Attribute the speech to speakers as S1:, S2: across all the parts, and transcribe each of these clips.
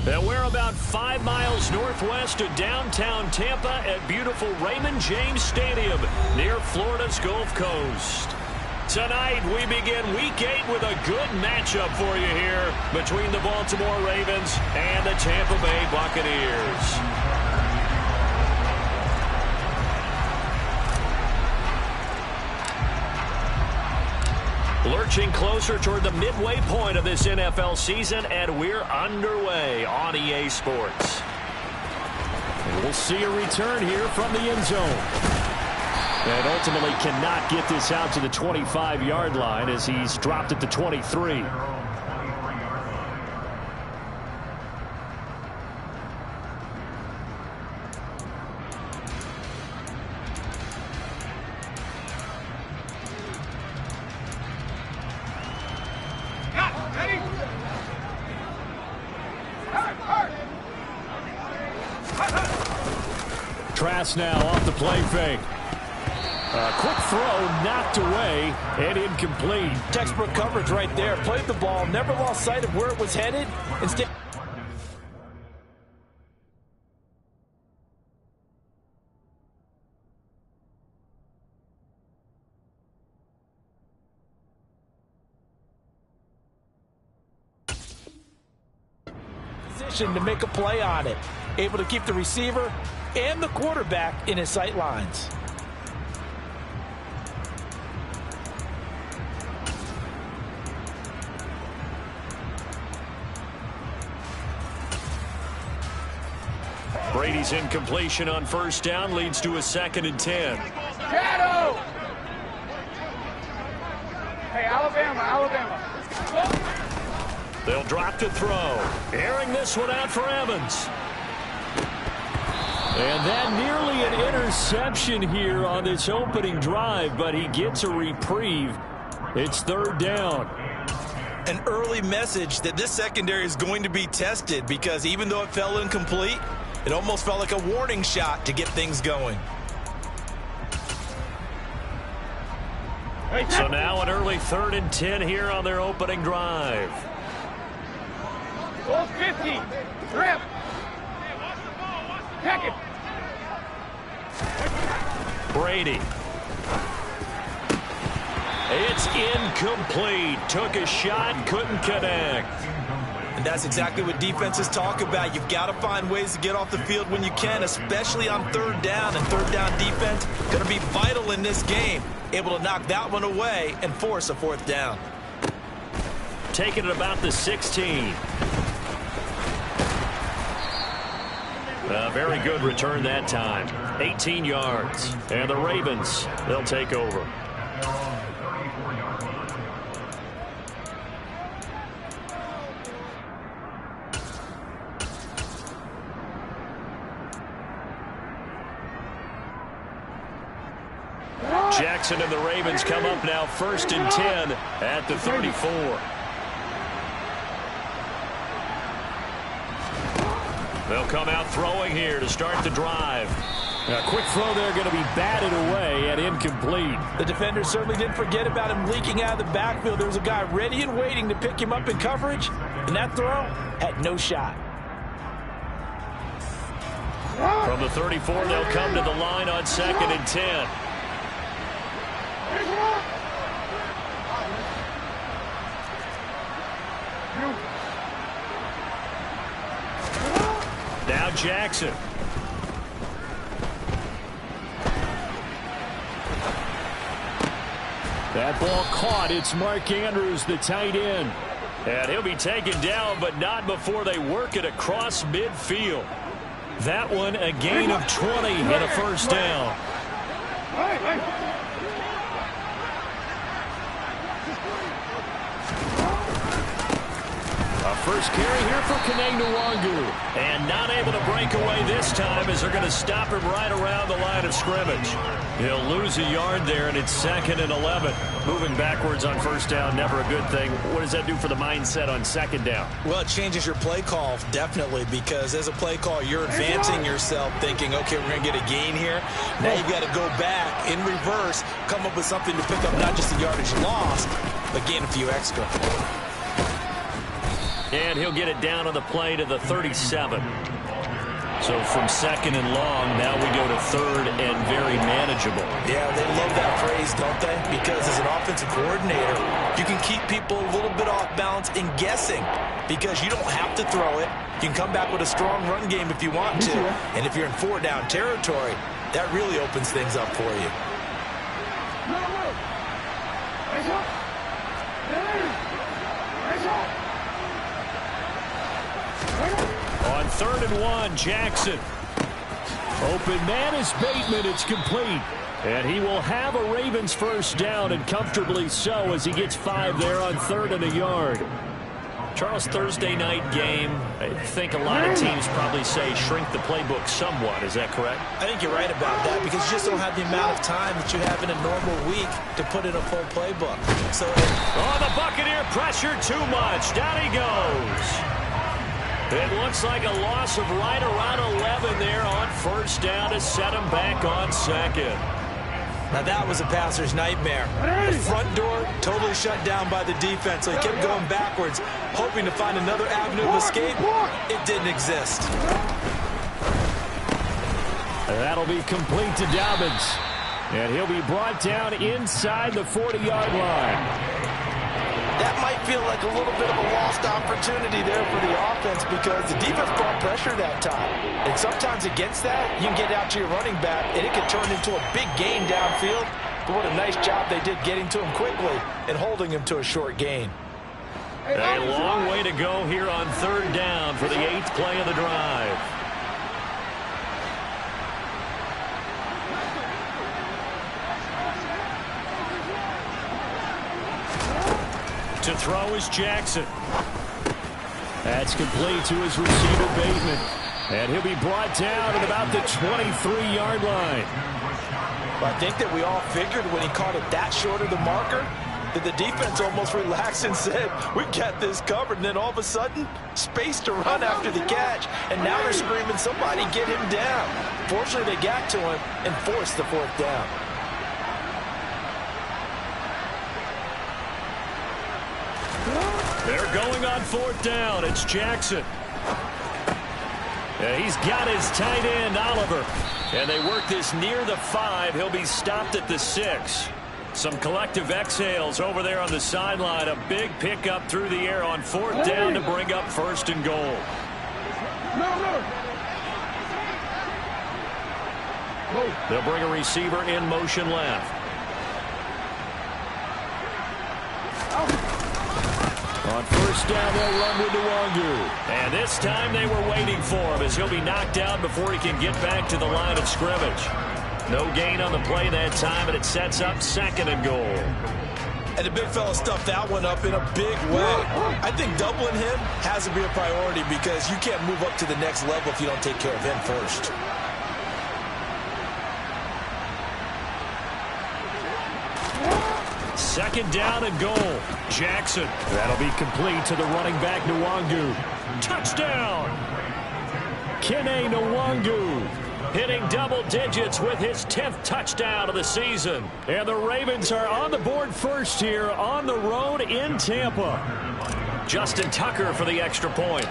S1: And we're about 5 miles northwest of downtown Tampa at beautiful Raymond James Stadium near Florida's Gulf Coast. Tonight, we begin Week 8 with a good matchup for you here between the Baltimore Ravens and the Tampa Bay Buccaneers. Lurching closer toward the midway point of this NFL season, and we're underway on EA Sports.
S2: And we'll see a return here from the end zone. And ultimately cannot get this out to the 25-yard line as he's dropped at the 23. Trask now off the play fake. Quick throw knocked away and incomplete.
S3: Textbook coverage right there. Played the ball, never lost sight of where it was headed. Instead, position to make a play on it. Able to keep the receiver and the quarterback in his sight lines.
S1: Brady's incompletion on first down leads to a 2nd and 10.
S4: Shadow! Hey, Alabama.
S1: They'll drop to throw. Airing this one out for Evans.
S2: And that nearly an interception here on this opening drive, but he gets a reprieve. It's 3rd down.
S3: An early message that this secondary is going to be tested, because even though it fell incomplete, it almost felt like a warning shot to get things going.
S1: So now an early 3rd and 10 here on their opening drive.
S4: Goal 50. Grip. Check it.
S1: Brady. It's incomplete. Took a shot, couldn't connect.
S3: And that's exactly what defenses talk about. You've got to find ways to get off the field when you can, especially on 3rd down. And 3rd down defense going to be vital in this game. Able to knock that one away and force a 4th down.
S1: Taking it about the 16. A very good return that time. 18 yards. And the Ravens, they'll take over. Jackson and the Ravens come up now 1st and 10 at the 34. They'll come out throwing here to start the drive.
S2: A quick throw there going to be batted away and incomplete.
S3: The defender certainly didn't forget about him leaking out of the backfield. There was a guy ready and waiting to pick him up in coverage, and that throw had no shot.
S1: From the 34, they'll come to the line on 2nd and 10. Now Jackson.
S2: That ball caught. It's Mark Andrews, the tight end.
S1: And he'll be taken down, but not before they work it across midfield. That one a gain of 20 and a 1st down. A first carry here for Kene Nwangu. And not able to break away this time as they're going to stop him right around the line of scrimmage. He'll lose a yard there, and it's 2nd and 11. Moving backwards on 1st down, never a good thing. What does that do for the mindset on 2nd down?
S3: Well, it changes your play call, definitely, because as a play call, you're advancing yourself thinking, okay, we're going to get a gain here. Now you've got to go back in reverse, come up with something to pick up not just the yardage lost, but gain a few extra.
S1: And he'll get it down on the play to the 37. So from second and long, now we go to third and very manageable.
S3: Yeah, they love that phrase, don't they? Because as an offensive coordinator, you can keep people a little bit off balance in guessing because you don't have to throw it. You can come back with a strong run game if you want to. And if you're in 4-down territory, that really opens things up for you.
S1: On 3rd and 1, Jackson. Open man is Bateman. It's complete. And he will have a Ravens first down, and comfortably so, as he gets 5 there on 3rd and a yard. Charles, Thursday night game, I think a lot of teams probably say shrink the playbook somewhat. Is that correct?
S3: I think you're right about that because you just don't have the amount of time that you have in a normal week to put in a full playbook. So,
S1: the Buccaneer pressure too much. Down he goes. It looks like a loss of right around 11 there on first down to set him back on second.
S3: Now that was a passer's nightmare. The front door totally shut down by the defense, so he kept going backwards, hoping to find another avenue of escape. It didn't exist.
S1: That'll be complete to Dobbins. And he'll be brought down inside the 40-yard line.
S3: That might feel like a little bit of a lost opportunity there for the offense because the defense brought pressure that time. And sometimes against that, you can get out to your running back, and it can turn into a big gain downfield. But what a nice job they did getting to him quickly and holding him to a short gain.
S1: A long way to go here on 3rd down for the 8th play of the drive. To throw is Jackson. That's complete to his receiver, Bateman. And he'll be brought down at about the 23-yard line.
S3: Well, I think that we all figured when he caught it that short of the marker that the defense almost relaxed and said, we got this covered. And then all of a sudden, space to run after the catch. And now they're screaming, somebody get him down. Fortunately, they got to him and forced the 4th down.
S1: They're going on 4th down. It's Jackson. He's got his tight end, Oliver. And they work this near the 5. He'll be stopped at the 6. Some collective exhales over there on the sideline. A big pickup through the air on 4th down to bring up 1st and goal. They'll bring a receiver in motion left. On 1st down, they'll run with Nwangu. And this time they were waiting for him as he'll be knocked out before he can get back to the line of scrimmage. No gain on the play that time, and it sets up 2nd and goal.
S3: And the big fella stuffed that one up in a big way. I think doubling him has to be a priority because you can't move up to the next level if you don't take care of him first.
S1: Second down and goal. Jackson. That'll be complete to the running back, Nwangu. Touchdown! Kene Nwangu hitting double digits with his 10th touchdown of the season. And the Ravens are on the board first here on the road in Tampa. Justin Tucker for the extra point.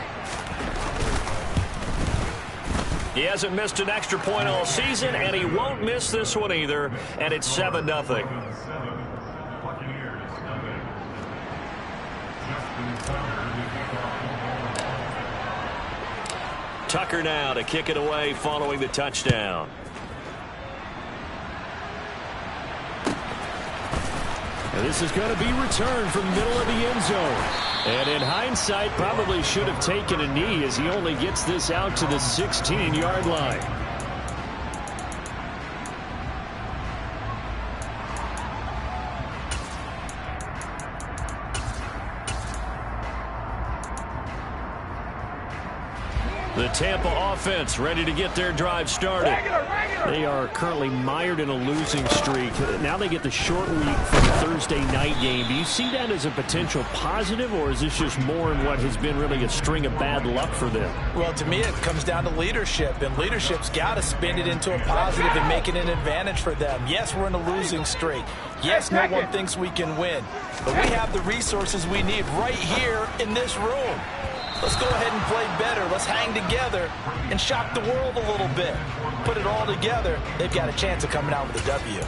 S1: He hasn't missed an extra point all season, and he won't miss this one either. And it's 7-0. Tucker now to kick it away following the touchdown. And this is going to be returned from the middle of the end zone. And in hindsight, probably should have taken a knee as he only gets this out to the 16-yard line. The Tampa offense ready to get their drive started. They are currently mired in a losing streak. Now they get the short week for the Thursday night game. Do you see that as a potential positive, or is this just more in what has been really a string of bad luck for them?
S3: Well, to me, it comes down to leadership, and leadership's got to spin it into a positive and make it an advantage for them. Yes, we're in a losing streak. Yes, no one thinks we can win, but we have the resources we need right here in this room. Let's go ahead and play better. Let's hang together and shock the world a little bit. Put it all together, they've got a chance of coming out with a W.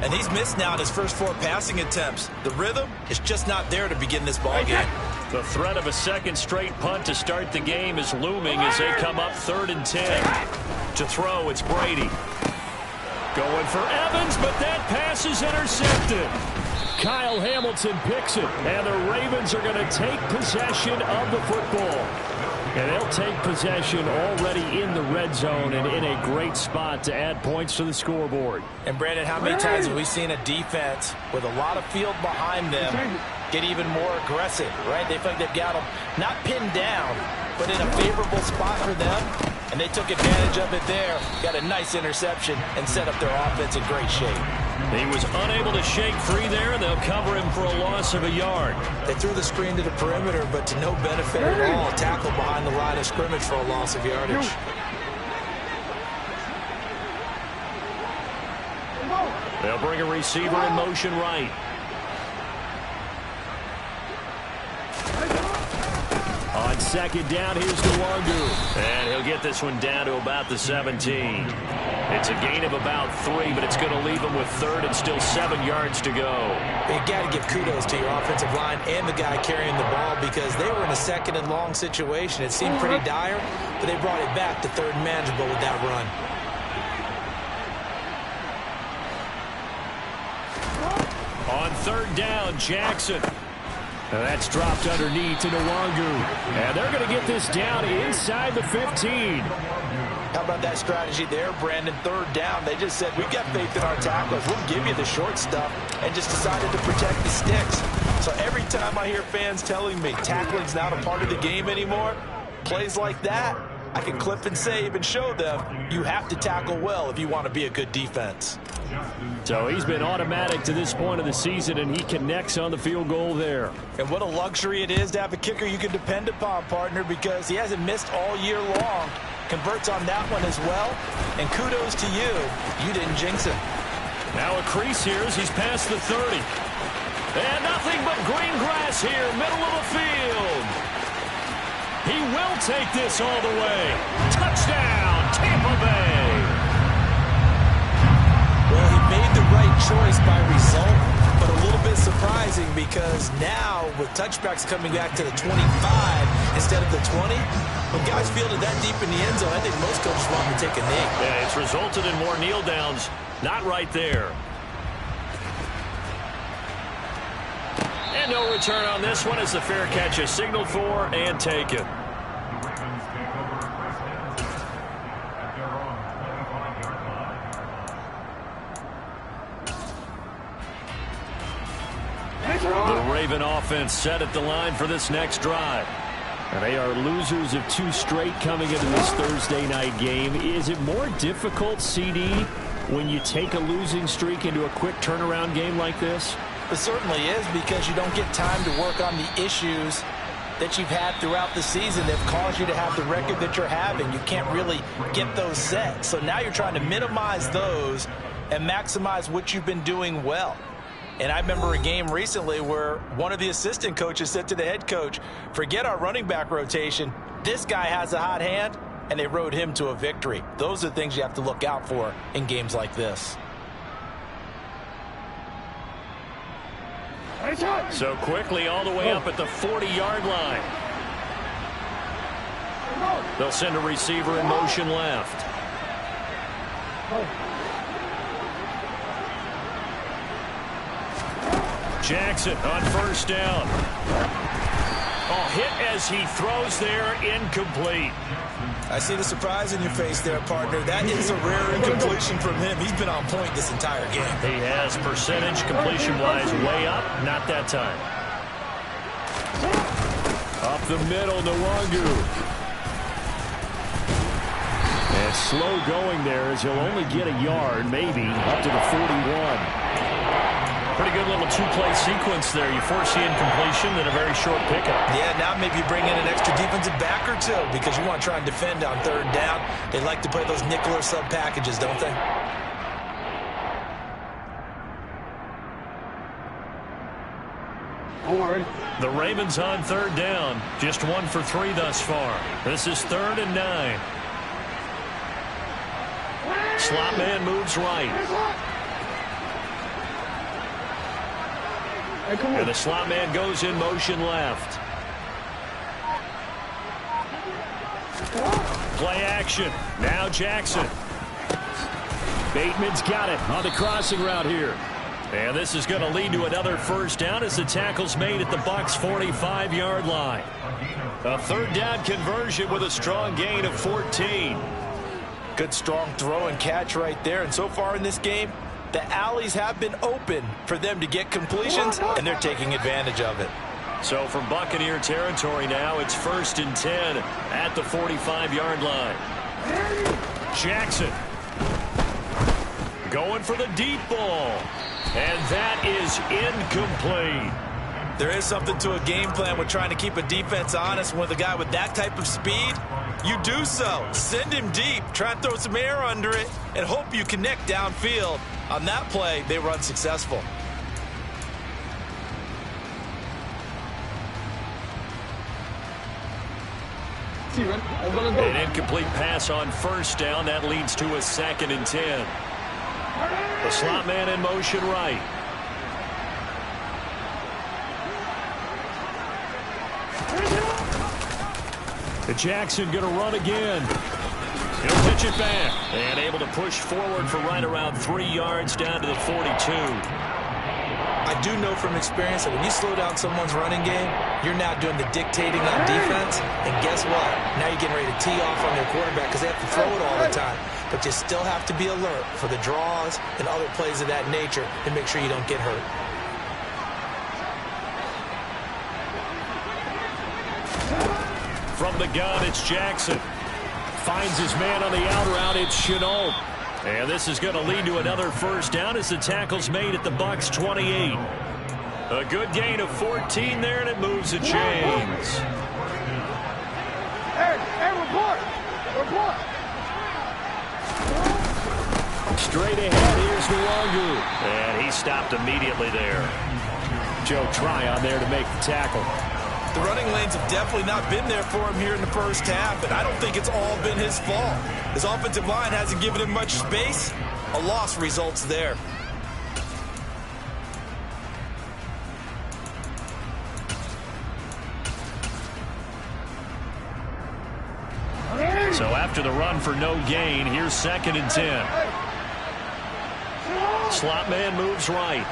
S3: And he's missed now in his first 4 passing attempts. The rhythm is just not there to begin this ball game.
S1: The threat of a second straight punt to start the game is looming as they come up 3rd and 10. To throw, it's Brady. Going for Evans, but that pass is intercepted. Kyle Hamilton picks it, and the Ravens are going to take possession of the football. And they'll take possession already in the red zone and in a great spot to add points to the scoreboard.
S3: And, Brandon, how many times have we seen a defense with a lot of field behind them get even more aggressive, right? They feel like they've got them not pinned down, but in a favorable spot for them. And they took advantage of it there. Got a nice interception and set up their offense in great shape.
S1: He was unable to shake free there, and they'll cover him for a loss of a yard.
S3: They threw the screen to the perimeter, but to no benefit at all. Tackle behind the line of scrimmage for a loss of yardage.
S1: They'll bring a receiver in motion right. On 2nd down, here's Nwangu. And he'll get this one down to about the 17. It's a gain of about 3, but it's going to leave him with 3rd and still 7 yards to go.
S3: You got to give kudos to your offensive line and the guy carrying the ball because they were in a 2nd and long situation. It seemed pretty dire, but they brought it back to 3rd and manageable with that run.
S1: On 3rd down, Jackson. And that's dropped underneath to Nwangu. And they're going to get this down inside the 15.
S3: How about that strategy there, Brandon? 3rd down, they just said, we've got faith in our tacklers. We'll give you the short stuff, and just decided to protect the sticks. So every time I hear fans telling me tackling's not a part of the game anymore, plays like that, I can clip and save and show them you have to tackle well if you want to be a good defense.
S1: So he's been automatic to this point of the season, and he connects on the field goal there.
S3: And what a luxury it is to have a kicker you can depend upon, partner, because he hasn't missed all year long. Converts on that one as well. And kudos to you. You didn't jinx him.
S1: Now a crease here as he's past the 30. And nothing but green grass here, middle of the field. He will take this all the way. Touchdown, Tampa Bay.
S3: Well, he made the right choice by result, but a little bit surprising because now with touchbacks coming back to the 25 instead of the 20, when guys fielded that deep in the end zone, I think most coaches want to take a knee.
S1: Yeah, it's resulted in more kneel downs. Not right there. And no return on this one as the fair catch is signaled for and taken. The Raven offense set at the line for this next drive. And they are losers of 2 straight coming into this Thursday night game. Is it more difficult, CD, when you take a losing streak into a quick turnaround game like this?
S3: It certainly is because you don't get time to work on the issues that you've had throughout the season that have caused you to have the record that you're having. You can't really get those set. So now you're trying to minimize those and maximize what you've been doing well. And I remember a game recently where one of the assistant coaches said to the head coach, forget our running back rotation. This guy has a hot hand, and they rode him to a victory. Those are the things you have to look out for in games like this.
S1: So quickly all the way up at the 40-yard line. They'll send a receiver in motion left. Jackson on 1st down. Oh, hit as he throws there, incomplete.
S3: I see the surprise in your face there, partner. That is a rare incompletion from him. He's been on point this entire game.
S1: He has percentage completion-wise way up, not that time. Up the middle, Nwangu. And slow going there as he'll only get a yard, maybe, up to the 41. Pretty good little 2-play sequence there. You force the incompletion, then a very short pickup.
S3: Yeah, now maybe you bring in an extra defensive back or two because you want to try and defend on 3rd down. They like to play those nickel or sub packages, don't they?
S1: The Ravens on third down. Just 1 for 3 thus far. This is 3rd and 9. Slot man moves right. And the slot man goes in motion left. Play action. Now Jackson. Bateman's got it on the crossing route here. And this is going to lead to another first down as the tackle's made at the Bucs' 45-yard line. A 3rd down conversion with a strong gain of 14.
S3: Good strong throw and catch right there. And so far in this game, the alleys have been open for them to get completions, and they're taking advantage of it.
S1: So from Buccaneer territory now, it's 1st and 10 at the 45-yard line. Jackson going for the deep ball. And that is incomplete.
S3: There is something to a game plan with trying to keep a defense honest. With a guy with that type of speed, you do so. Send him deep, try and throw some air under it, and hope you connect downfield. On that play, they were unsuccessful.
S1: An incomplete pass on 1st down. That leads to a 2nd and 10. The slot man in motion right. The Jackson going to run again. He'll pitch it back. And able to push forward for right around 3 yards down to the 42.
S3: I do know from experience that when you slow down someone's running game, you're now doing the dictating on defense. And guess what? Now you're getting ready to tee off on their quarterback because they have to throw it all the time. But you still have to be alert for the draws and other plays of that nature and make sure you don't get hurt.
S1: From the gun, it's Jackson. Finds his man on the out route. It's Chenault. And this is going to lead to another first down as the tackle's made at the Bucs' 28. A good gain of 14 there, and it moves the chains.
S4: Hey, report! Report!
S1: Straight ahead, here's Nwangu. And he stopped immediately there. Joe Tryon there to make the tackle.
S3: The running lanes have definitely not been there for him here in the first half, and I don't think it's all been his fault. His offensive line hasn't given him much space. A loss results there.
S1: So after the run for no gain, here's 2nd and 10. Slot man moves right.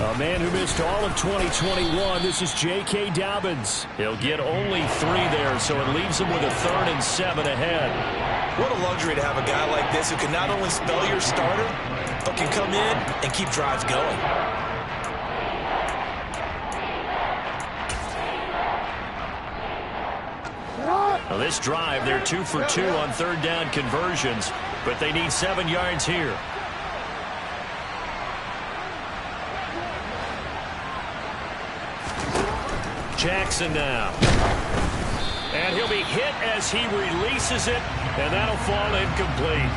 S1: A man who missed all of 2021. This is J.K. Dobbins. He'll get only 3 there, so it leaves him with a 3rd and 7 ahead.
S3: What a luxury to have a guy like this who can not only spell your starter, but can come in and keep drives going.
S1: Well, this drive, they're 2 for 2 on 3rd down conversions, but they need 7 yards here. Jackson now. And he'll be hit as he releases it, and that'll fall incomplete.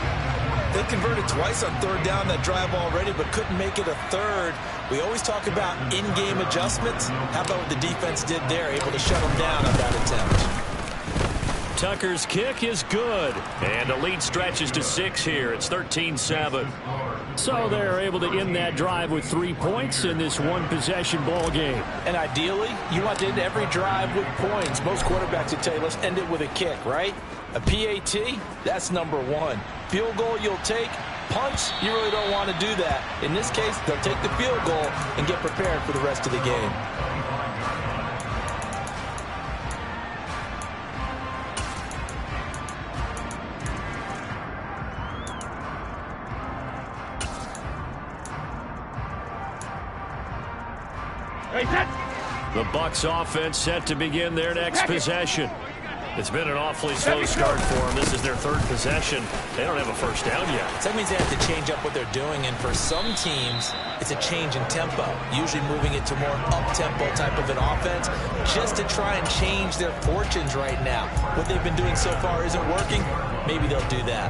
S3: They converted twice on 3rd down that drive already, but couldn't make it a 3rd. We always talk about in-game adjustments. How about what the defense did there, able to shut them down on that attempt?
S1: Tucker's kick is good, and the lead stretches to 6 here. It's 13-7. So they're able to end that drive with 3 points in this one-possession ball game.
S3: And ideally, you want to end every drive with points. Most quarterbacks would tell you, let's end it with a kick, right? A PAT, that's number 1. Field goal you'll take. Punts, you really don't want to do that. In this case, they'll take the field goal and get prepared for the rest of the game.
S1: The Bucs offense set to begin their next possession. It's been an awfully slow start for them. This is their 3rd possession. They don't have a first down yet.
S3: So that means they have to change up what they're doing, and for some teams, it's a change in tempo, usually moving it to more up-tempo type of an offense, just to try and change their fortunes right now. What they've been doing so far isn't working. Maybe they'll do that.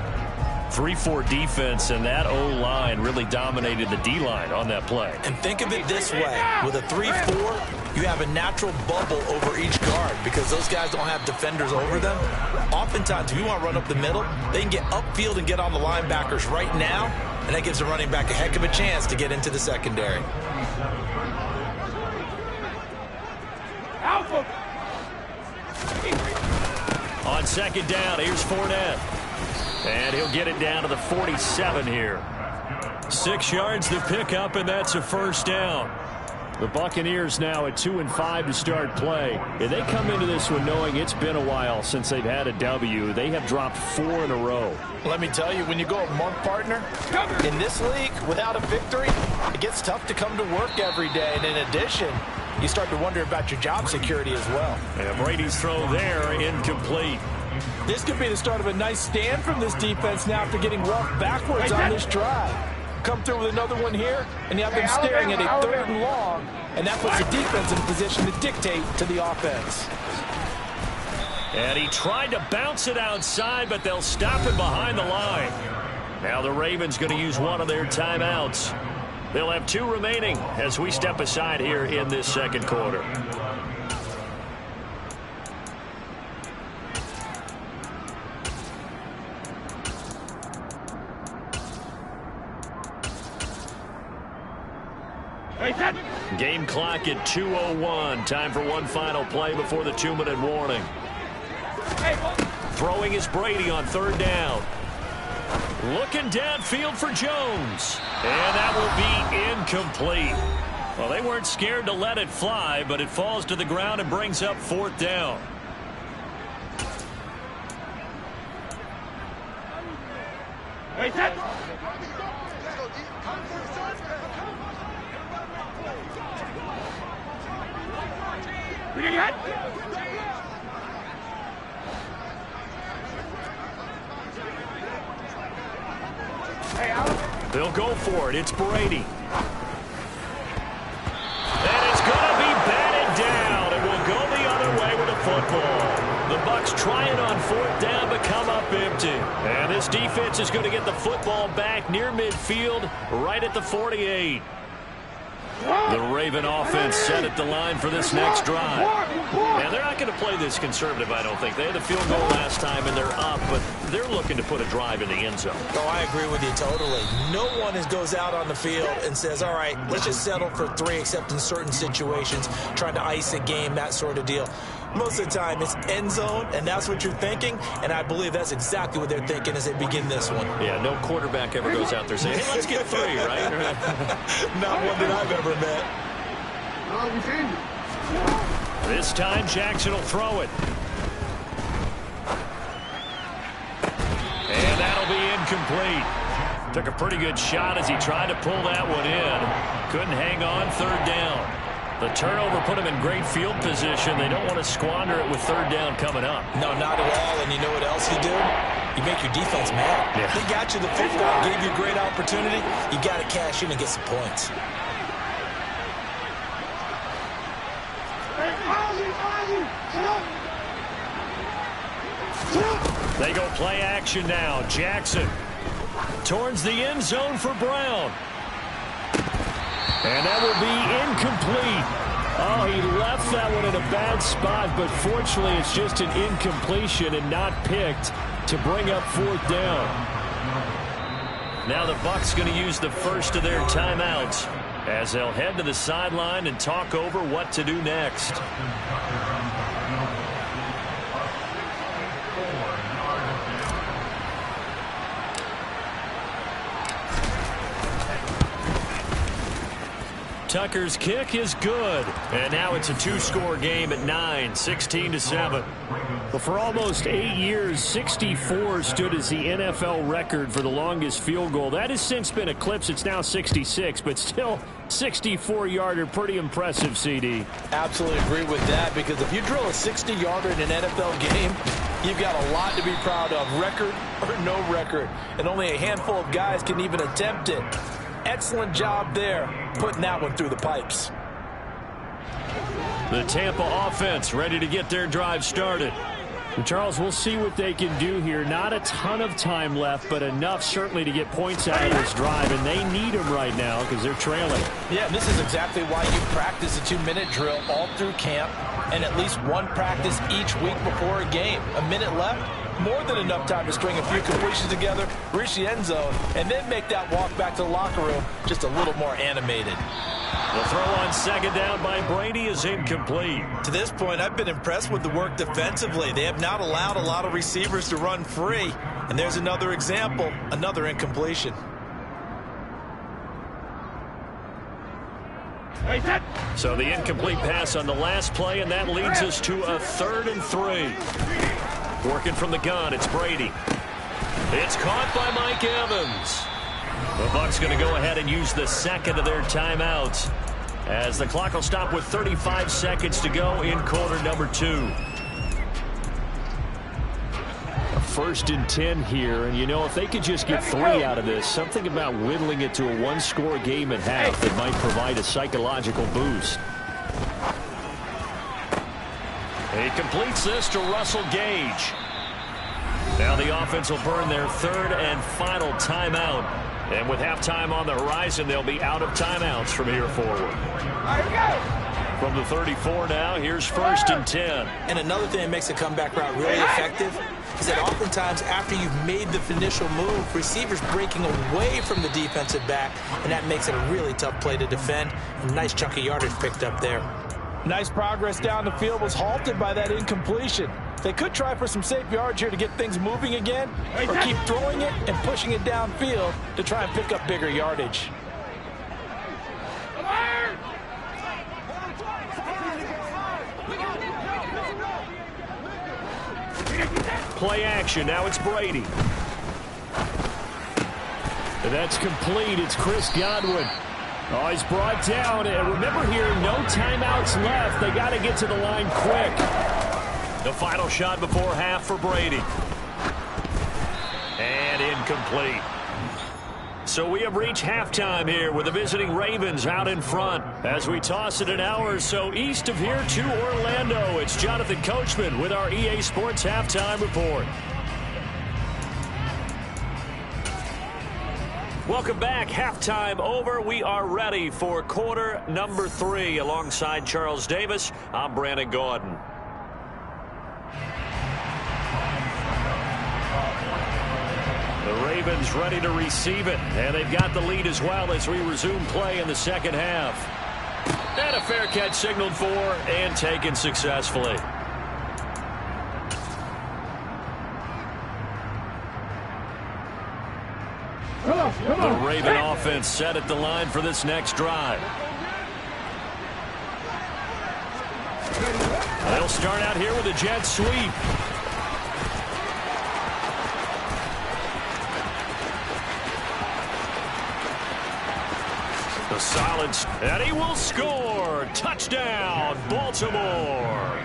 S2: 3-4 defense, and that O-line really dominated the D-line on that play.
S3: And think of it this way. With a 3-4, you have a natural bubble over each guard because those guys don't have defenders over them. Oftentimes, if you want to run up the middle, they can get upfield and get on the linebackers right now, and that gives the running back a heck of a chance to get into the secondary.
S4: Alpha.
S2: On second down, here's Fournette. And he'll get it down to the 47 here. 6 yards to pick up, and that's a first down. The Buccaneers now at 2-5 to start play. And they come into this one knowing it's been a while since they've had a W. They have dropped 4 in a row.
S3: Let me tell you, when you go a month partner, in this league, without a victory, it gets tough to come to work every day. And in addition, you start to wonder about your job security as well.
S2: And Brady's throw there, incomplete.
S3: This could be the start of a nice stand from this defense now after getting walked backwards on this drive. Come through with another one here, and you have them staring at a 3rd and long, and that puts the defense in a position to dictate to the offense.
S2: And he tried to bounce it outside, but they'll stop it behind the line. Now the Ravens going to use one of their timeouts. They'll have 2 remaining as we step aside here in this second quarter. Game clock at 2:01. Time for one final play before the 2-minute warning. Throwing is Brady on 3rd down. Looking downfield for Jones. And that will be incomplete. Well, they weren't scared to let it fly, but it falls to the ground and brings up 4th down. They'll go for it. It's Brady. And it's going to be batted down. It will go the other way with the football. The Bucs try it on 4th down, but come up empty. And this defense is going to get the football back near midfield, right at the 48. The Raven offense set at the line for this next drive. And they're not going to play this conservative, I don't think. They had the field goal last time, and they're up, but they're looking to put a drive in the end zone.
S3: Oh, I agree with you totally. No one goes out on the field and says, all right, let's just settle for 3, except in certain situations, trying to ice a game, that sort of deal. Most of the time, it's end zone, and that's what you're thinking, and I believe that's exactly what they're thinking as they begin this one.
S2: Yeah, no quarterback ever goes out there saying, hey, let's get 3, right?
S3: Not one that I've ever met.
S2: This time, Jackson will throw it. And that'll be incomplete. Took a pretty good shot as he tried to pull that one in. Couldn't hang on, 3rd down. The turnover put him in great field position. They don't want to squander it with 3rd down coming up.
S3: No, not at all. And you know what else you do? You make your defense mad. Yeah. They got you the 5th down, gave you a great opportunity. You got to cash in and get some points.
S2: They go play action now. Jackson towards the end zone for Brown. And that will be incomplete. Oh, he left that one in a bad spot, but fortunately it's just an incompletion and not picked to bring up 4th down. Now the Bucs going to use the first of their timeouts as they'll head to the sideline and talk over what to do next. Tucker's kick is good. And now it's a 2-score game at 9, 16-7. Well, for almost 8 years, 64 stood as the NFL record for the longest field goal. That has since been eclipsed. It's now 66, but still 64-yarder. Pretty impressive, CD.
S3: Absolutely agree with that, because if you drill a 60-yarder in an NFL game, you've got a lot to be proud of, record or no record. And only a handful of guys can even attempt it. Excellent job there, putting that one through the pipes.
S2: The Tampa offense ready to get their drive started.
S1: And Charles, we'll see what they can do here. Not a ton of time left, but enough certainly to get points out of this drive, and they need them right now because they're trailing.
S3: Yeah, this is exactly why you practice a 2-minute drill all through camp and at least one practice each week before a game. A minute left, more than enough time to string a few completions together, reach the end zone, and then make that walk back to the locker room just a little more animated.
S1: The throw on second down by Brady is incomplete.
S3: To this point, I've been impressed with the work defensively. They have not allowed a lot of receivers to run free. And there's another example, another incompletion.
S1: So the incomplete pass on the last play, and that leads us to a 3rd and 3. Working from the gun, it's Brady. It's caught by Mike Evans. The Bucs going to go ahead and use the second of their timeouts as the clock will stop with 35 seconds to go in quarter number 2. A 1st and 10 here, and you know, if they could just get 3 out of this, something about whittling it to a 1-score game at half that might provide a psychological boost. He completes this to Russell Gage. Now the offense will burn their 3rd and final timeout. And with halftime on the horizon, they'll be out of timeouts from here forward. From the 34 now, here's 1st and 10.
S3: And another thing that makes a comeback route really effective is that oftentimes after you've made the initial move, receivers breaking away from the defensive back, and that makes it a really tough play to defend. A nice chunk of yardage picked up there. Nice progress down the field was halted by that incompletion. They could try for some safe yards here to get things moving again, or keep throwing it and pushing it downfield to try and pick up bigger yardage.
S1: Play action. Now it's Brady. That's complete. It's Chris Godwin. Oh, he's brought down. And remember here, no timeouts left. They got to get to the line quick. The final shot before half for Brady. And incomplete. So we have reached halftime here with the visiting Ravens out in front. As we toss it an hour or so east of here to Orlando, it's Jonathan Coachman with our EA Sports Halftime Report. Welcome back. Halftime over. We are ready for quarter number 3. Alongside Charles Davis, I'm Brandon Gaudin. The Ravens ready to receive it, and they've got the lead as well as we resume play in the second half. And a fair catch signaled for and taken successfully. The Raven offense set at the line for this next drive. They'll start out here with a jet sweep. The silence, and he will score. Touchdown, Baltimore.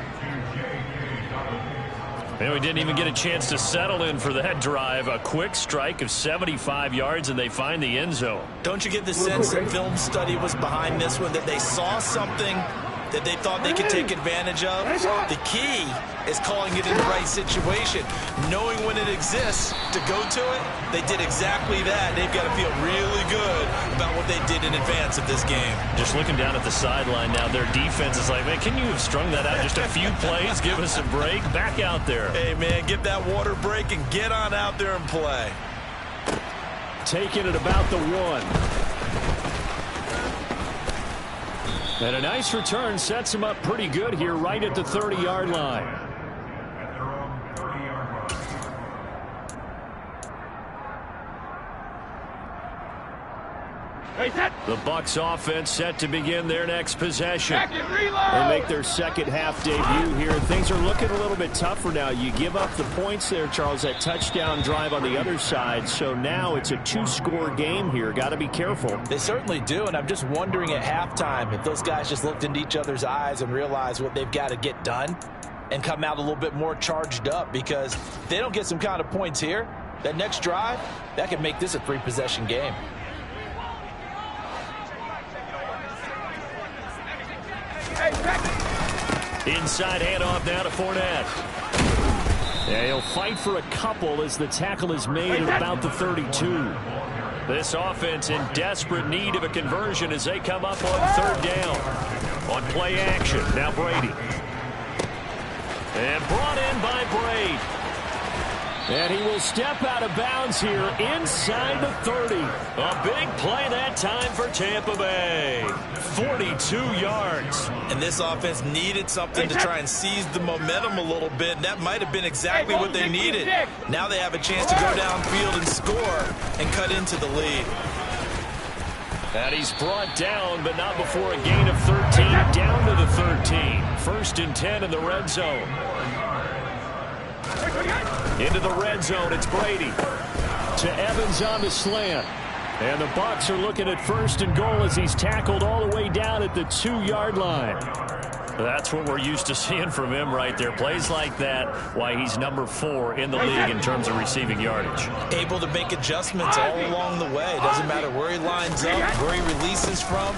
S1: And we didn't even get a chance to settle in for that drive. A quick strike of 75 yards, and they find the end zone.
S3: Don't you get the sense that film study was behind this one, that they saw something that they thought they could take advantage of? The key is calling it in the right situation, knowing when it exists to go to it. They did exactly that. They've got to feel really good about what they did in advance of this game.
S1: Just looking down at the sideline now, their defense is like, man, can you have strung that out just a few plays? Give us a break. Back out there.
S3: Hey, man, get that water break and get on out there and play.
S1: Taking it about the 1. And a nice return sets him up pretty good here right at the 30-yard line. The Bucs offense set to begin their next possession. They make their second half debut here. Things are looking a little bit tougher now. You give up the points there, Charles, that touchdown drive on the other side. So now it's a 2-score game here. Got to be careful.
S3: They certainly do, and I'm just wondering at halftime if those guys just looked into each other's eyes and realized what they've got to get done and come out a little bit more charged up, because if they don't get some kind of points here, that next drive, that could make this a 3-possession game.
S1: Inside handoff now to Fournette. Yeah, he'll fight for a couple as the tackle is made at about the 32. This offense in desperate need of a conversion as they come up on third down. On play action, now Brady. And brought in by Brady. And he will step out of bounds here inside the 30. A big play that time for Tampa Bay. 42 yards.
S3: And this offense needed something to try and seize the momentum a little bit. And that might have been exactly what they needed. Now they have a chance to go downfield and score and cut into the lead.
S1: And he's brought down, but not before a gain of 13, down to the 13. 1st and 10 in the red zone. Into the red zone, it's Brady. To Evans on the slant. And the Bucs are looking at 1st and goal as he's tackled all the way down at the 2-yard line. That's what we're used to seeing from him right there. Plays like that, why he's number 4 in the league in terms of receiving yardage.
S3: Able to make adjustments all along the way. Doesn't matter where he lines up, where he releases from,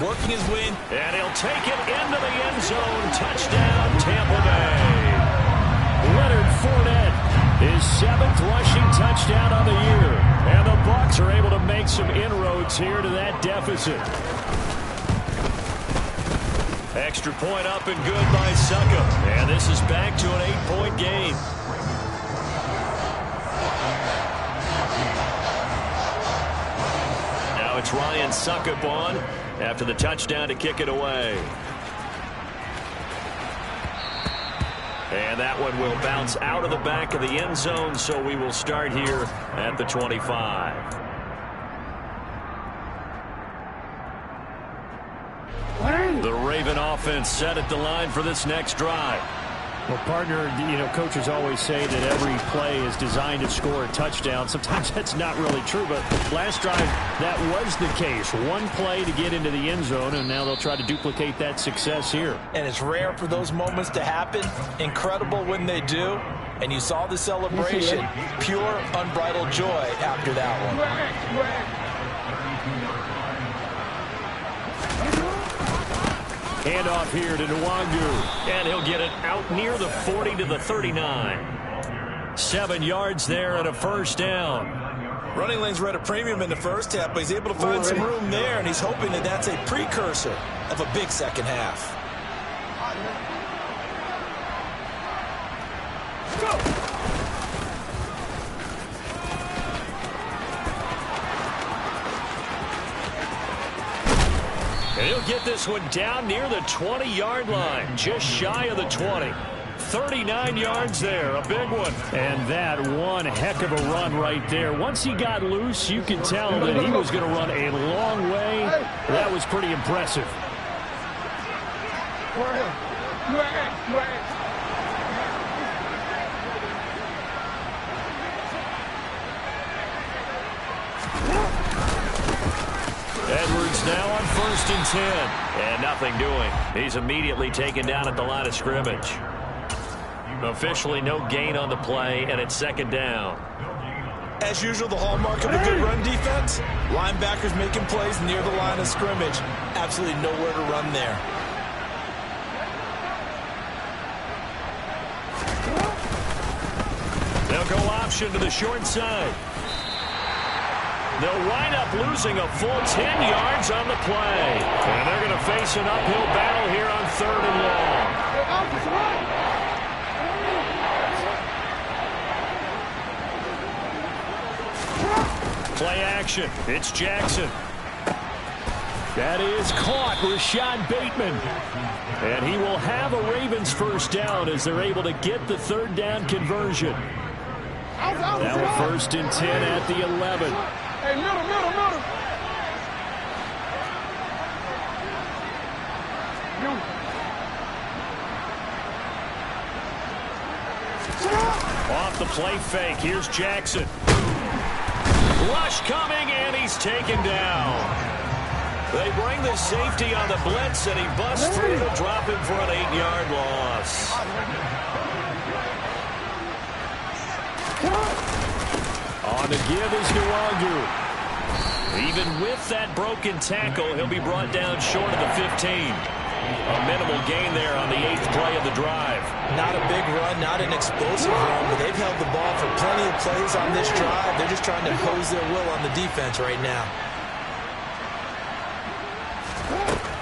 S3: working his way in.
S1: And he'll take it into the end zone. Touchdown, Tampa Bay. Leonard Fournette, his 7th rushing touchdown on the year. And the Bucs are able to make some inroads here to that deficit. Extra point up and good by Succop. And this is back to an 8-point game. Now it's Ryan Succop on after the touchdown to kick it away. And that one will bounce out of the back of the end zone, so we will start here at the 25. The Raven offense set at the line for this next drive.
S2: Well, partner, coaches always say that every play is designed to score a touchdown. Sometimes that's not really true, but last drive, that was the case. One play to get into the end zone, and now they'll try to duplicate that success here.
S3: And it's rare for those moments to happen. Incredible when they do. And you saw the celebration. Pure, unbridled joy after that one.
S1: Handoff here to Nwangu. And he'll get it out near the 40 to the 39. 7 yards there and a 1st down.
S3: Running lanes were at a premium in the first half, but he's able to find some room there, and he's hoping that that's a precursor of a big second half. Go!
S1: And he'll get this one down near the 20-yard line, just shy of the 20. 39 yards there, a big one.
S2: And that one heck of a run right there. Once he got loose, you could tell that he was going to run a long way. That was pretty impressive.
S1: Edwards now on 1st and 10. And nothing doing. He's immediately taken down at the line of scrimmage. Officially no gain on the play, and it's 2nd down.
S3: As usual, the hallmark of a good run defense, linebackers making plays near the line of scrimmage. Absolutely nowhere to run there.
S1: They'll go option to the short side. They'll wind up losing a full 10 yards on the play. And they're going to face an uphill battle here on 3rd and long. Play action. It's Jackson.
S2: That is caught. Rashad Bateman.
S1: And he will have a Ravens 1st down as they're able to get the 3rd down conversion.
S2: Now a 1st and 10 at the 11.
S4: Hey, middle.
S1: Off the play fake. Here's Jackson. Rush coming, and he's taken down. They bring the safety on the blitz, and he busts through to drop him for an 8-yard loss. On the give is Nwangu. Even with that broken tackle, he'll be brought down short of the 15. A minimal gain there on the 8th play of the drive.
S3: Not a big run, not an explosive run, but they've held the ball for plenty of plays on this drive. They're just trying to impose their will on the defense right now.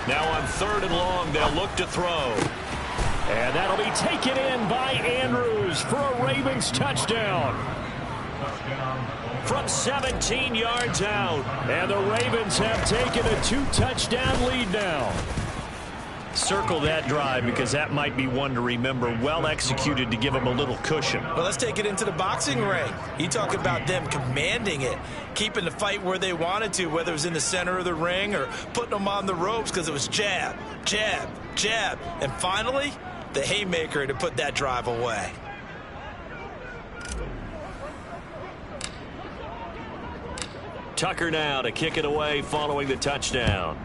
S1: Now on 3rd and long, they'll look to throw.
S2: And that'll be taken in by Andrews for a Ravens touchdown.
S1: From 17 yards out.
S2: And the Ravens have taken a 2-touchdown lead now.
S1: Circle that drive because that might be one to remember. Well executed to give them a little cushion.
S3: Well, let's take it into the boxing ring. You talk about them commanding it, keeping the fight where they wanted to, whether it was in the center of the ring or putting them on the ropes because it was jab, jab, jab. And finally, the haymaker to put that drive away.
S1: Tucker now to kick it away following the touchdown.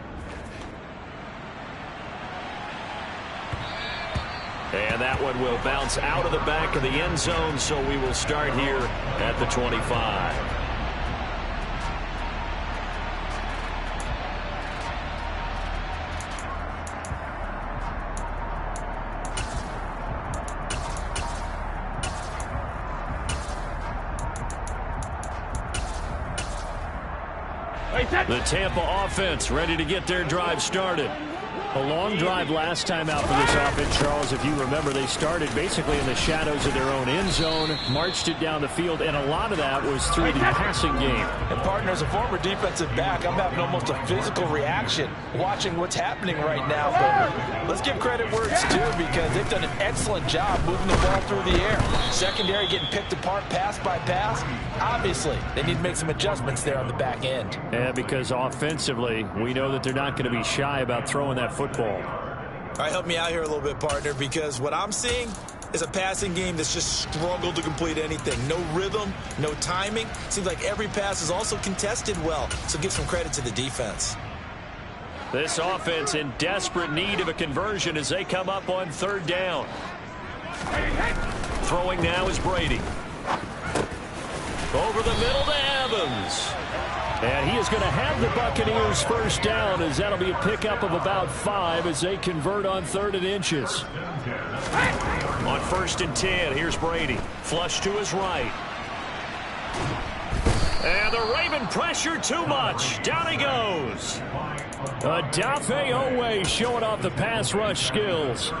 S1: And that one will bounce out of the back of the end zone, so we will start here at the 25. The Tampa offense ready to get their drive started.
S2: A long drive last time out for this offense, Charles. If you remember, they started basically in the shadows of their own end zone, marched it down the field, and a lot of that was through the passing game.
S3: And, partner, as a former defensive back, I'm having almost a physical reaction watching what's happening right now. But let's give credit where it's due because they've done an excellent job moving the ball through the air. Secondary getting picked apart pass by pass. Obviously, they need to make some adjustments there on the back end.
S2: Yeah, because offensively, we know that they're not going to be shy about throwing that football.
S3: All right, help me out here a little bit, partner, because what I'm seeing is a passing game that's just struggled to complete anything. No rhythm, no timing. Seems like every pass is also contested well, so give some credit to the defense.
S1: This offense in desperate need of a conversion as they come up on 3rd down. Throwing now is Brady. Over the middle to Evans.
S2: And he is going to have the Buccaneers first down as that'll be a pickup of about 5 as they convert on 3rd and inches.
S1: On 1st and 10, here's Brady. Flush to his right. And the Raven pressure too much. Down he goes.
S2: Adafe Owe showing off the pass rush skills.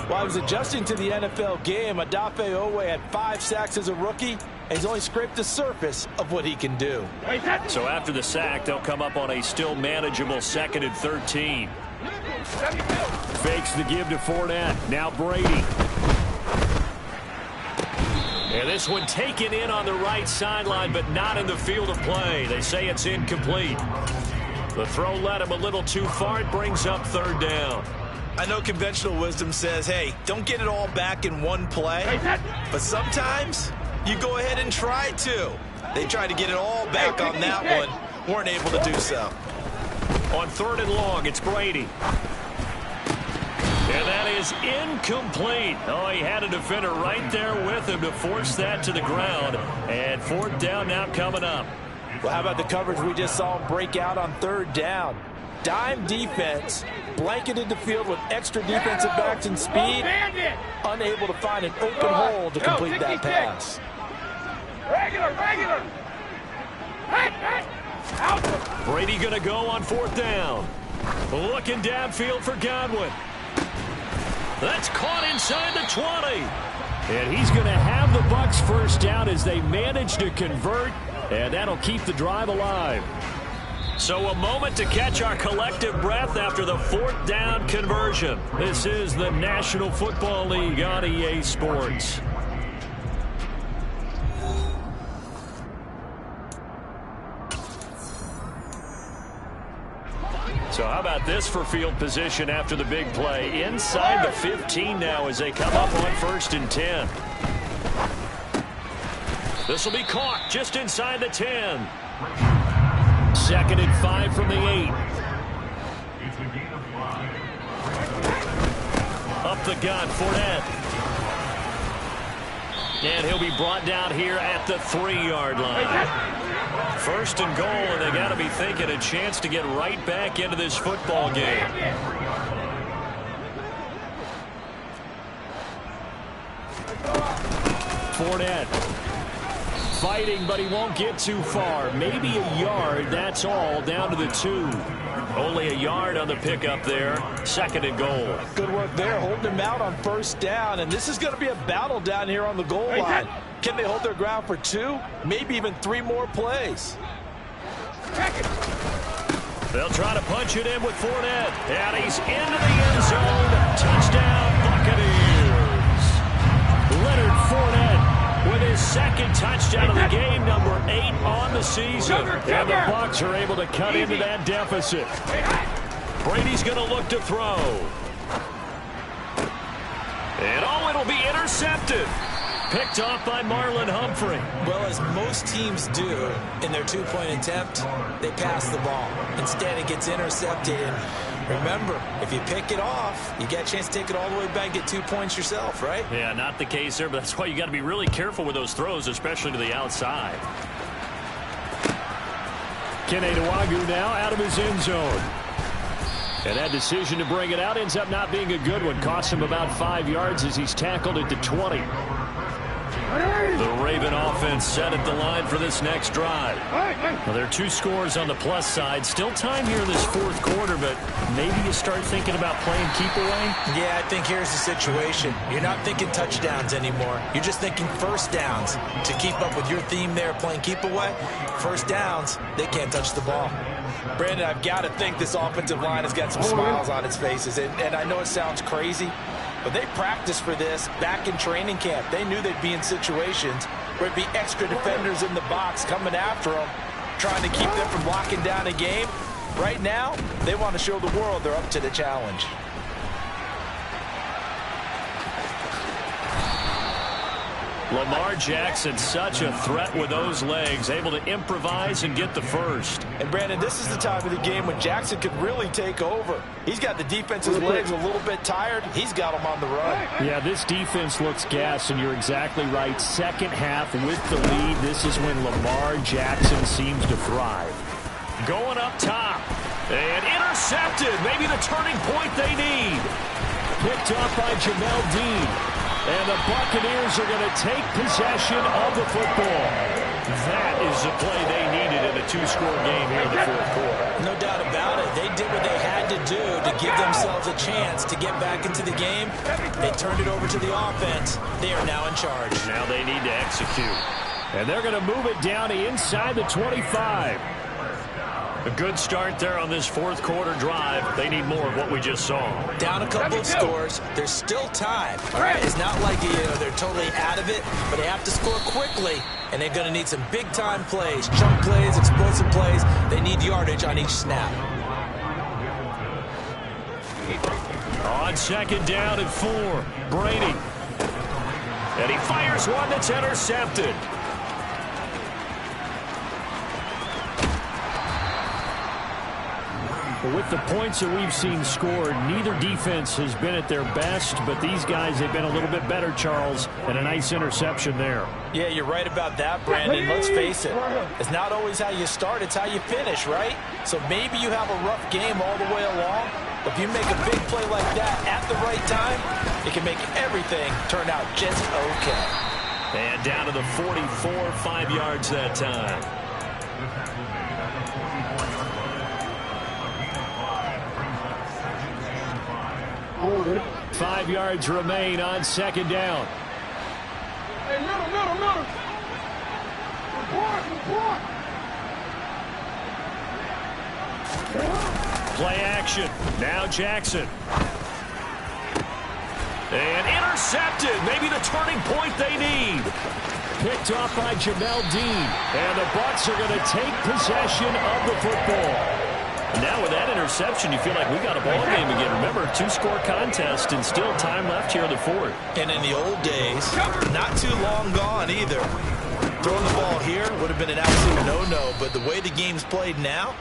S3: While he was adjusting to the NFL game, Adafe Owe had 5 sacks as a rookie, and he's only scraped the surface of what he can do.
S1: So after the sack, they'll come up on a still manageable 2nd and 13.
S2: Fakes the give to Fournette. Now Brady.
S1: And this one taken in on the right sideline, but not in the field of play. They say it's incomplete. The throw led him a little too far. It brings up 3rd down.
S3: I know conventional wisdom says, hey, don't get it all back in one play. But sometimes you go ahead and try to. They tried to get it all back on that one. Weren't able to do so.
S1: On 3rd and long, it's Brady. And that is incomplete. Oh, he had a defender right there with him to force that to the ground. And 4th down now coming up.
S3: Well, how about the coverage we just saw break out on 3rd down? Dime defense, blanketed the field with extra defensive backs and speed, unable to find an open hole to complete that pass.
S1: Brady going to go on 4th down. Looking downfield for Godwin. That's caught inside the 20.
S2: And he's going to have the Bucs first down as they manage to convert, and that'll keep the drive alive.
S1: So a moment to catch our collective breath after the 4th down conversion. This is the National Football League on EA Sports. So how about this for field position after the big play? Inside the 15 now as they come up on 1st and 10. This will be caught just inside the 10.
S2: 2nd and 5 from the 8.
S1: Up the gun, Fournette. And he'll be brought down here at the 3-yard line. 1st and goal, and they got to be thinking a chance to get right back into this football game. Fournette. Fighting, but he won't get too far. Maybe a yard, that's all, down to the 2. Only a yard on the pickup there. 2nd and goal.
S3: Good work there, holding him out on 1st down, and this is going to be a battle down here on the goal line. Can they hold their ground for 2, maybe even 3 more plays?
S1: They'll try to punch it in with Fournette, and he's into the end zone. Touchdown, Buccaneers. Leonard Fournette with his 2nd touchdown of the game, number 8 on the season. And the Bucs are able to cut into that deficit. Brady's going to look to throw. And it'll be intercepted. Picked off by Marlon Humphrey.
S3: Well, as most teams do in their 2-point attempt, they pass the ball. Instead, it gets intercepted. And remember, if you pick it off, you get a chance to take it all the way back and get 2 points yourself, right?
S1: Yeah, not the case there, but that's why you got to be really careful with those throws, especially to the outside. Kene Nwangwu now out of his end zone. And that decision to bring it out ends up not being a good one. Costs him about 5 yards as he's tackled at the 20. The Raven offense set at the line for this next drive. Well, there are 2 scores on the plus side. Still time here in this 4th quarter, but maybe you start thinking about playing keep away?
S3: Yeah, I think here's the situation. You're not thinking touchdowns anymore. You're just thinking 1st downs. To keep up with your theme there, playing keep away, 1st downs, they can't touch the ball. Brandon, I've got to think this offensive line has got some smiles on its faces. And I know it sounds crazy, but they practiced for this back in training camp. They knew they'd be in situations where it'd be extra defenders in the box coming after them, trying to keep them from locking down a game. Right now, they want to show the world they're up to the challenge.
S1: Lamar Jackson, such a threat with those legs, able to improvise and get the first.
S3: And Brandon, this is the time of the game when Jackson could really take over. He's got the defense's legs a little bit tired. He's got them on the run.
S1: Yeah, this defense looks gassed, and you're exactly right. 2nd half with the lead. This is when Lamar Jackson seems to thrive. Going up top. And intercepted. Maybe the turning point they need. Picked up by Jamel Dean. And the Buccaneers are going to take possession of the football. That is the play they needed in a 2-score game here in the 4th quarter.
S3: No doubt about it. They did what they had to do to give themselves a chance to get back into the game. They turned it over to the offense. They are now in charge.
S1: Now they need to execute. And they're going to move it down to inside the 25. A good start there on this 4th quarter drive. They need more of what we just saw.
S3: Down a couple of scores. There's still time. All right, it's not like they're totally out of it, but they have to score quickly, and they're going to need some big-time plays, chunk plays, explosive plays. They need yardage on each snap.
S1: On 2nd down and 4, Brady. And he fires one that's intercepted. With the points that we've seen scored, neither defense has been at their best, but these guys have been a little bit better, Charles, and a nice interception there.
S3: Yeah, you're right about that, Brandon. Let's face it. It's not always how you start, it's how you finish, right? So maybe you have a rough game all the way along, but if you make a big play like that at the right time, it can make everything turn out just okay.
S1: And down to the 44, 5 yards that time. 5 yards remain on 2nd down.
S4: Hey, middle.
S1: Play action. Now Jackson. And intercepted. Maybe the turning point they need. Picked off by Jamel Dean. And the Bucs are going to take possession of the football. Now with that interception, you feel like we got a ball game again. Remember, 2-score contest and still time left here in the 4th.
S3: And in the old days, not too long gone either. Throwing the ball here would have been an absolute no-no, but the way the game's played now,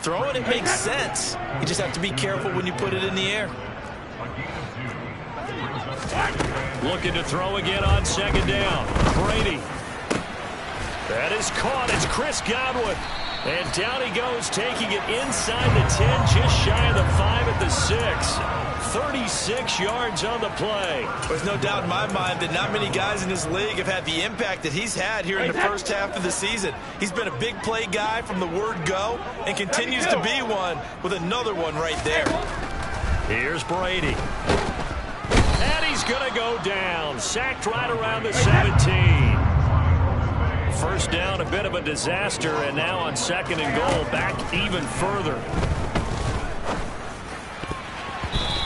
S3: throwing it makes sense. You just have to be careful when you put it in the air.
S1: Looking to throw again on 2nd down. Brady. That is caught. It's Chris Godwin. And down he goes, taking it inside the 10, just shy of the 5 at the 6. 36 yards on the play.
S3: There's no doubt in my mind that not many guys in this league have had the impact that he's had here in the first half of the season. He's been a big play guy from the word go and continues to be one with another one right there.
S1: Here's Brady. And he's going to go down. Sacked right around the 17. First down, a bit of a disaster, and now on 2nd and goal, back even further.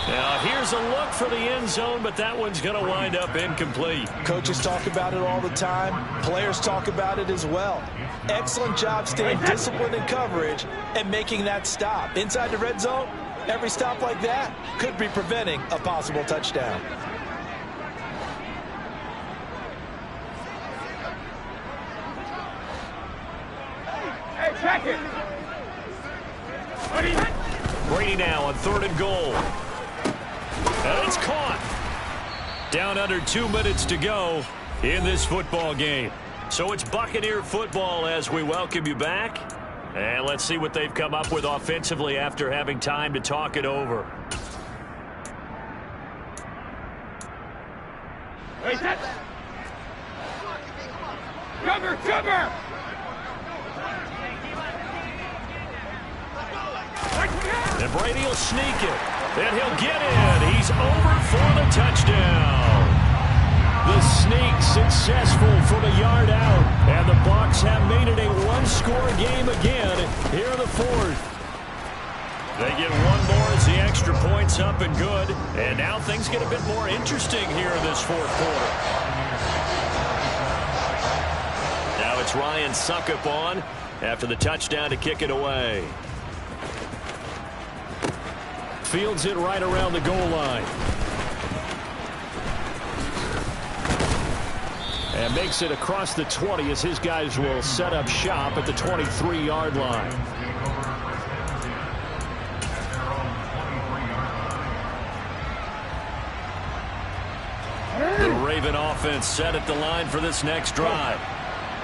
S1: Now here's a look for the end zone, but that one's going to wind up incomplete.
S3: Coaches talk about it all the time. Players talk about it as well. Excellent job staying disciplined in coverage and making that stop. Inside the red zone, every stop like that could be preventing a possible touchdown.
S4: Hey, check it.
S1: Brady now on 3rd and goal. And it's caught. Down under 2 minutes to go in this football game. So it's Buccaneer football as we welcome you back. And let's see what they've come up with offensively after having time to talk it over.
S4: Hey, set. Cover, cover.
S1: And Brady will sneak it. And he'll get in. He's over for the touchdown. The sneak successful from a yard out. And the Bucs have made it a one-score game again here in the 4th. They get one more as the extra point's up and good. And now things get a bit more interesting here in this 4th quarter. Now it's Ryan Suckup on after the touchdown to kick it away. Fields it right around the goal line. And makes it across the 20 as his guys will set up shop at the 23-yard line. The Raven offense set at the line for this next drive.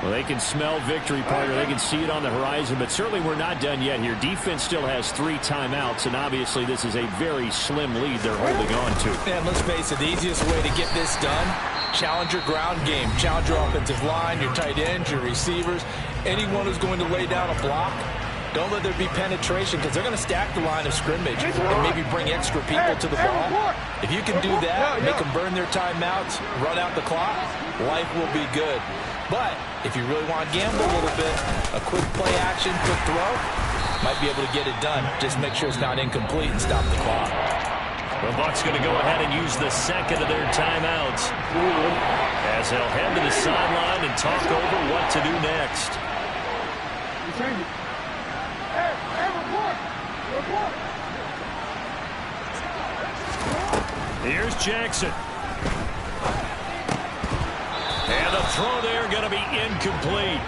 S1: Well, they can smell victory, partner. They can see it on the horizon, but certainly we're not done yet here. Defense still has 3 timeouts, and obviously this is a very slim lead they're holding on to.
S3: And let's face it, the easiest way to get this done, challenge your ground game. Challenge your offensive line, your tight ends, your receivers, anyone who's going to lay down a block. Don't let there be penetration because they're going to stack the line of scrimmage and maybe bring extra people to the ball. If you can do that, make them burn their timeouts, run out the clock, life will be good. But if you really want to gamble a little bit, a quick play action, quick throw, might be able to get it done. Just make sure it's not incomplete and stop the clock.
S1: The Bucs going to go ahead and use the second of their timeouts as they'll head to the sideline and talk over what to do next. Here's Jackson. And the throw there going to be incomplete.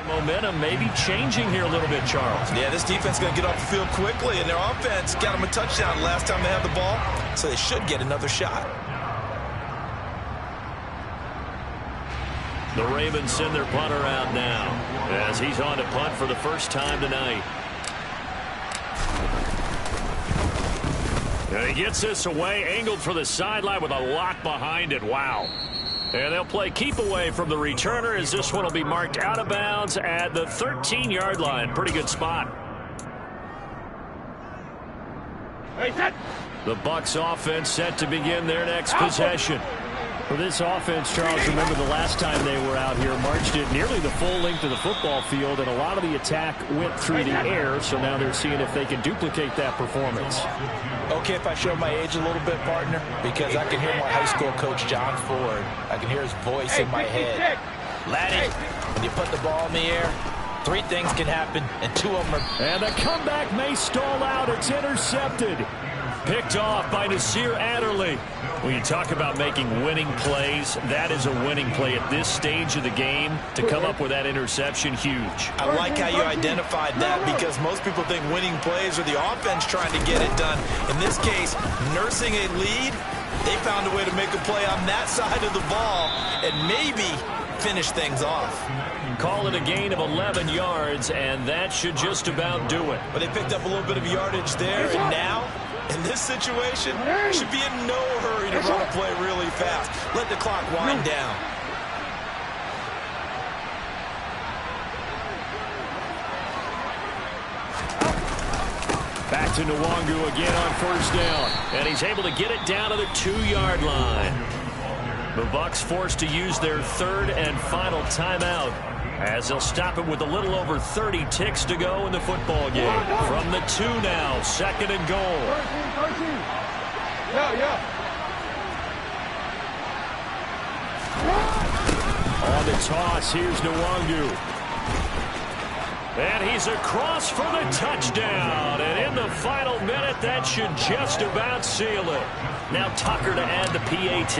S1: Momentum maybe changing here a little bit, Charles.
S3: Yeah, this defense is going to get off the field quickly, and their offense got them a touchdown last time they had the ball, so they should get another shot.
S1: The Ravens send their punter out now as he's on to punt for the first time tonight. And he gets this away, angled for the sideline with a lock behind it. Wow. And they'll play keep away from the returner as this one will be marked out of bounds at the 13-yard line. Pretty good spot. The Bucs offense set to begin their next possession. For this offense, Charles, remember the last time they were out here, marched it nearly the full length of the football field, and a lot of the attack went through the air, so now they're seeing if they can duplicate that performance.
S3: Okay, if I show my age a little bit, partner, because I can hear my high school coach, John Ford. I can hear his voice in my head. Laddie, when you put the ball in the air, Three things can happen, and two of them are...
S1: And the comeback may stall out. It's intercepted. Picked off by Nasir Adderley. When you talk about making winning plays, that is a winning play at this stage of the game. To come up with that interception, huge.
S3: I like how you identified that, because most people think winning plays are the offense trying to get it done. In this case, nursing a lead, they found a way to make a play on that side of the ball and maybe finish things off.
S1: Call it a gain of 11 yards, and that should just about do it.
S3: But they picked up a little bit of yardage there, and now, in this situation, should be in no hurry to run a play really fast. Let the clock wind down.
S1: Back to Nwangu again on first down, and he's able to get it down to the 2-yard line. The Bucs forced to use their third and final timeout, as they'll stop it with a little over 30 ticks to go in the football game. From the 2 now, second and goal. On the toss, here's Nwangu. And he's across for the touchdown. And in the final minute, that should just about seal it. Now Tucker to add the PAT.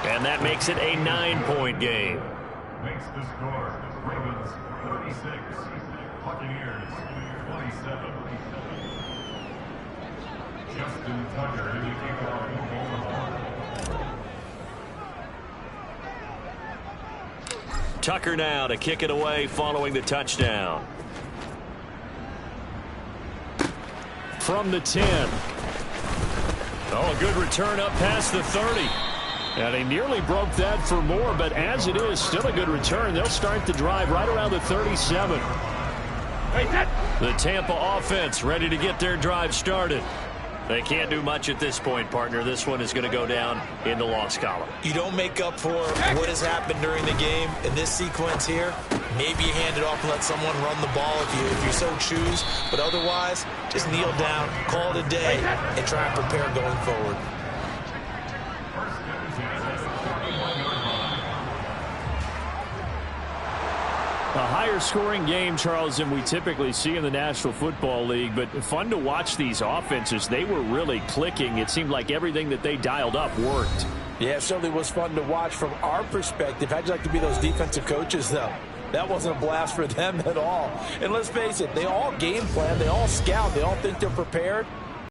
S1: And that makes it a 9-point game.
S5: Makes the score Ravens 36, Buccaneers 27. Justin Tucker to kick off the ball.
S1: Tucker now to kick it away following the touchdown. From the 10. Oh, a good return up past the 30. And he nearly broke that for more, but as it is, still a good return. They'll start the drive right around the 37. The Tampa offense ready to get their drive started. They can't do much at this point, partner. This one is going to go down in the loss column.
S3: You don't make up for what has happened during the game in this sequence here. Maybe you hand it off and let someone run the ball if you so choose. But otherwise, just kneel down, call it a day, and try and prepare going forward.
S1: A higher scoring game, Charles, than we typically see in the National Football League, but fun to watch these offenses. They were really clicking. It seemed like everything that they dialed up worked.
S6: Yeah, it certainly was fun to watch from our perspective. How'd you like to be those defensive coaches, though? That wasn't a blast for them at all. And let's face it, they all game plan, they all scout, they all think they're prepared.